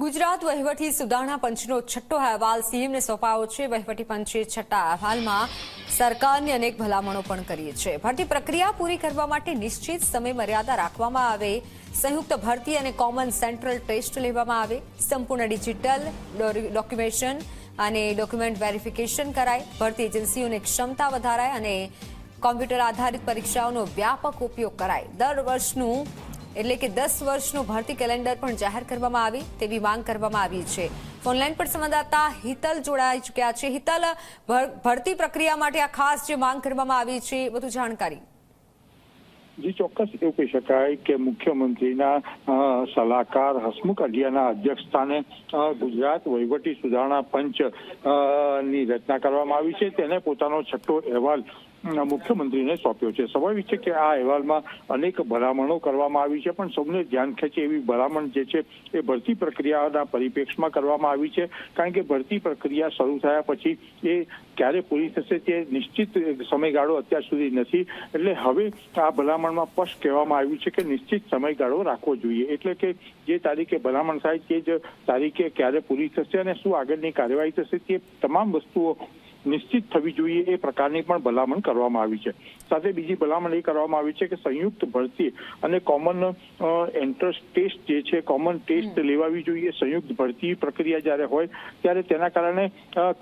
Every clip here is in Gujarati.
ગુજરાત વહીવટી સુધારણા પંચનો છઠ્ઠો અહેવાલ સીએમને સોંપાયો છે। વહીવટી પંચે છઠ્ઠા અહેવાલમાં સરકારની અનેક ભલામણો પણ કરી છે। ભરતી પ્રક્રિયા પૂરી કરવા માટે નિશ્ચિત સમય મર્યાદા રાખવામાં આવે, સંયુક્ત ભરતી અને કોમન સેન્ટ્રલ ટેસ્ટ લેવામાં આવે, સંપૂર્ણ ડિજિટલ ડોક્યુમેન્ટેશન અને ડોક્યુમેન્ટ વેરિફિકેશન કરાય, ભરતી એજન્સીઓની ક્ષમતા વધારાય અને કોમ્પ્યુટર આધારિત પરીક્ષાઓનો વ્યાપક ઉપયોગ કરાય। દર વર્ષનું એટલે કે 10 વર્ષનું ભરતી કેલેન્ડર પણ જાહેર કરવામાં આવે તેવી માંગ કરવામાં આવી છે। ફોનલાઈન પર સંવાદદાતા હિતલ જોડાઈ ચૂક્યા છે। હિતલ, ભરતી પ્રક્રિયા માટે આ ખાસ જે માંગ કરવામાં આવી છે, વધુ જાણકારી। જી ચોક્કસ એવું કહી શકાય કે મુખ્યમંત્રીના સલાહકાર હસમુખ અઢિયાના અધ્યક્ષસ્થાને ગુજરાત વહીવટી સુધારણા પંચ ની રચના કરવામાં આવી છે। તેને પોતાનો છઠ્ઠો અહેવાલ મુખ્યમંત્રીને સોંપ્યો છે। સ્વાભાવિક છે કે આ અહેવાલમાં અનેક ભલામણો કરવામાં આવી છે, પણ સૌને ધ્યાન ખેંચે એવી ભલામણ જે છે એ ભરતી પ્રક્રિયાના પરિપ્રેક્ષમાં કરવામાં આવી છે। કારણ કે ભરતી પ્રક્રિયા શરૂ થયા પછી એ ક્યારે પૂરી થશે તે નિશ્ચિત સમયગાળો અત્યાર સુધી નથી, એટલે હવે આ ભલામણમાં સ્પષ્ટ કહેવામાં આવ્યું છે કે નિશ્ચિત સમયગાળો રાખવો જોઈએ, એટલે કે જે તારીખે ભલામણ થાય તે જ તારીખે ક્યારે પૂરી થશે અને શું આગળની કાર્યવાહી થશે તે તમામ વસ્તુઓ નિશ્ચિત થવી જોઈએ એ પ્રકારની પણ ભલામણ કરવામાં આવી છે। સાથે બીજી ભલામણ એ કરવામાં આવી છે કે સંયુક્ત ભરતી અને કોમન એન્ટ્રન્સ ટેસ્ટ જે છે કોમન ટેસ્ટ લેવાવી જોઈએ। સંયુક્ત ભરતી પ્રક્રિયા જ્યારે હોય ત્યારે તેના કારણે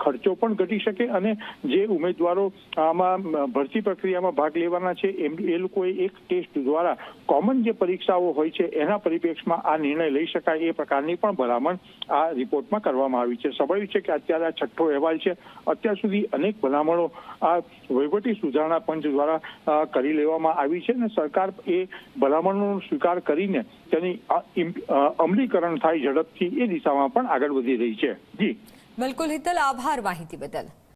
ખર્ચો પણ ઘટી શકે અને જે ઉમેદવારો આમાં ભરતી પ્રક્રિયામાં ભાગ લેવાના છે એ લોકોએ એક ટેસ્ટ દ્વારા કોમન જે પરીક્ષાઓ હોય છે એના પરિપ્રેક્ષમાં આ નિર્ણય લઈ શકાય એ પ્રકારની પણ ભલામણ આ રિપોર્ટમાં કરવામાં આવી છે। સ્વાભાવિક છે કે અત્યારે આ છઠ્ઠો અહેવાલ છે, અત્યાર સુધી અનેક ભલામણો આ વહીવટી સુધારણા પંચ દ્વારા કરી લેવામાં આવી છે અને સરકાર એ ભલામણોનો સ્વીકાર કરીને તેની અમલીકરણ થાય ઝડપથી એ દિશામાં પણ આગળ વધી રહી છે। જી બિલકુલ હિતલ, આભાર માહિતી બદલ।